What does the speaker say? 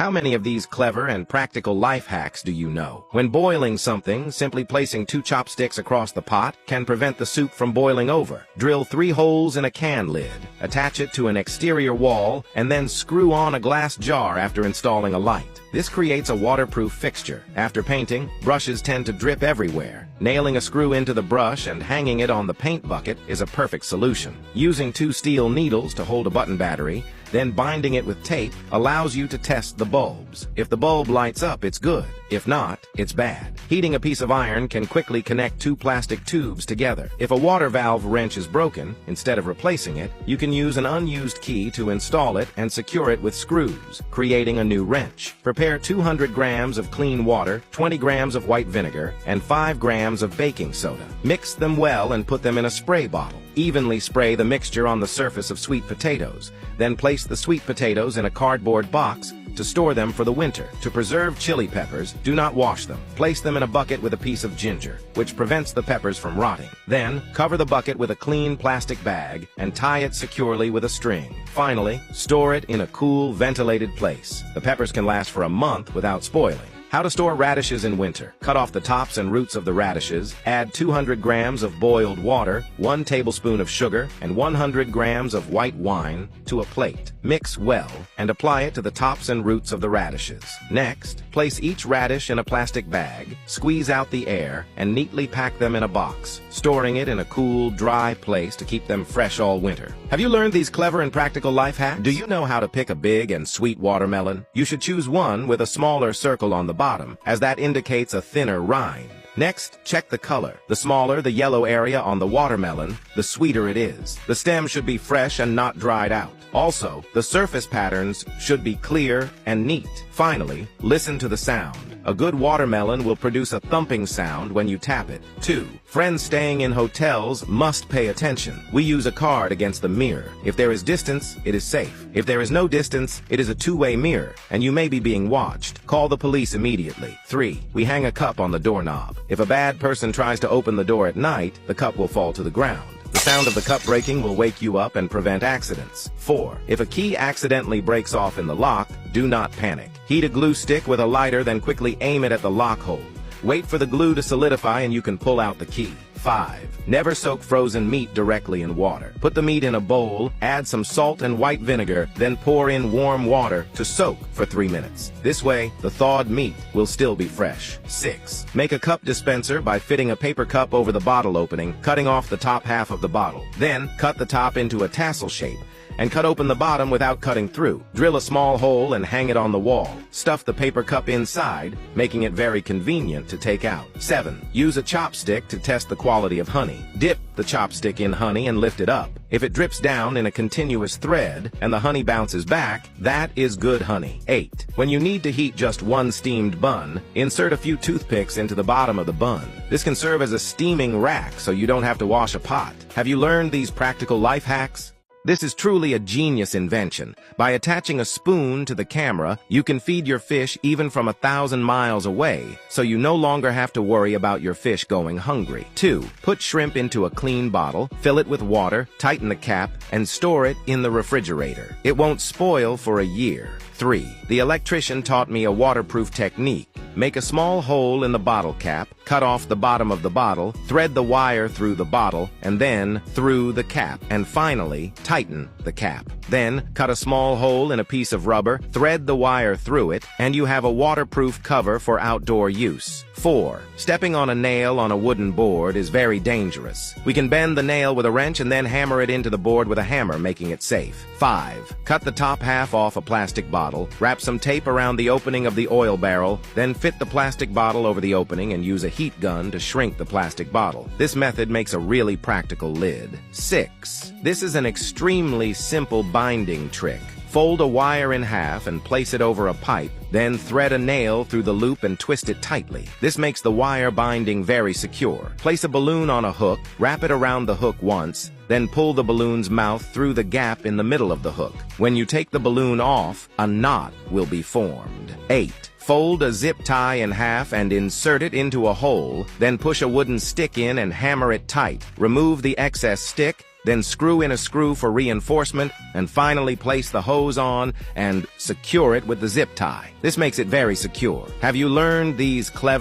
How many of these clever and practical life hacks do you know? When boiling something, simply placing 2 chopsticks across the pot can prevent the soup from boiling over. Drill 3 holes in a can lid, attach it to an exterior wall, and then screw on a glass jar after installing a light. This creates a waterproof fixture. After painting, brushes tend to drip everywhere. Nailing a screw into the brush and hanging it on the paint bucket is a perfect solution. Using 2 steel needles to hold a button battery, then binding it with tape allows you to test the bulbs. If the bulb lights up, it's good. If not, it's bad. Heating a piece of iron can quickly connect 2 plastic tubes together. If a water valve wrench is broken, instead of replacing it, you can use an unused key to install it and secure it with screws, creating a new wrench. Prepare 200 grams of clean water, 20 grams of white vinegar, and 5 grams of baking soda. Mix them well and put them in a spray bottle. Evenly spray the mixture on the surface of sweet potatoes. Then place the sweet potatoes in a cardboard box to store them for the winter. To preserve chili peppers, do not wash them. Place them in a bucket with a piece of ginger, which prevents the peppers from rotting. Then, cover the bucket with a clean plastic bag and tie it securely with a string. Finally, store it in a cool, ventilated place. The peppers can last for a month without spoiling. How to store radishes in winter. Cut off the tops and roots of the radishes, add 200 grams of boiled water, 1 tablespoon of sugar, and 100 grams of white wine to a plate. Mix well and apply it to the tops and roots of the radishes. Next, place each radish in a plastic bag, squeeze out the air, and neatly pack them in a box, storing it in a cool, dry place to keep them fresh all winter. Have you learned these clever and practical life hacks? Do you know how to pick a big and sweet watermelon? You should choose one with a smaller circle on the bottom, as that indicates a thinner rind. Next, check the color. The smaller the yellow area on the watermelon, the sweeter it is. The stem should be fresh and not dried out. Also, the surface patterns should be clear and neat. Finally, listen to the sound. A good watermelon will produce a thumping sound when you tap it. 2. Friends staying in hotels must pay attention. We use a card against the mirror. If there is distance, it is safe. If there is no distance, it is a two-way mirror, and you may be being watched. Call the police immediately. 3. We hang a cup on the doorknob. If a bad person tries to open the door at night, the cup will fall to the ground. The sound of the cup breaking will wake you up and prevent accidents. 4. If a key accidentally breaks off in the lock, do not panic. Heat a glue stick with a lighter, then quickly aim it at the lock hole. Wait for the glue to solidify and you can pull out the key. 5. Never soak frozen meat directly in water. Put the meat in a bowl, add some salt and white vinegar, then pour in warm water to soak for 3 minutes. This way, the thawed meat will still be fresh. 6. Make a cup dispenser by fitting a paper cup over the bottle opening, cutting off the top half of the bottle. Then, cut the top into a tassel shape and cut open the bottom without cutting through. Drill a small hole and hang it on the wall. Stuff the paper cup inside, making it very convenient to take out. 7. Use a chopstick to test the quality of honey. Dip the chopstick in honey and lift it up. If it drips down in a continuous thread and the honey bounces back, that is good honey. 8. When you need to heat just 1 steamed bun, insert a few toothpicks into the bottom of the bun. This can serve as a steaming rack so you don't have to wash a pot. Have you learned these practical life hacks? This is truly a genius invention. By attaching a spoon to the camera, you can feed your fish even from 1,000 miles away, so you no longer have to worry about your fish going hungry. 2. Put shrimp into a clean bottle, fill it with water, tighten the cap, and store it in the refrigerator. It won't spoil for a year. 3. The electrician taught me a waterproof technique. Make a small hole in the bottle cap, cut off the bottom of the bottle, thread the wire through the bottle, and then through the cap, and finally, tighten the cap. Then, cut a small hole in a piece of rubber, thread the wire through it, and you have a waterproof cover for outdoor use. 4. Stepping on a nail on a wooden board is very dangerous. We can bend the nail with a wrench and then hammer it into the board with a hammer, making it safe. 5. Cut the top half off a plastic bottle, wrap some tape around the opening of the oil barrel, then fit the plastic bottle over the opening and use a heat gun to shrink the plastic bottle. This method makes a really practical lid. 6. This is an extremely simple binding trick. Fold a wire in half and place it over a pipe, then thread a nail through the loop and twist it tightly. This makes the wire binding very secure. Place a balloon on a hook, wrap it around the hook once, then pull the balloon's mouth through the gap in the middle of the hook. When you take the balloon off, a knot will be formed. 8. Fold a zip tie in half and insert it into a hole, then push a wooden stick in and hammer it tight. Remove the excess stick then screw in a screw for reinforcement, and finally place the hose on and secure it with the zip tie. This makes it very secure. Have you learned these clever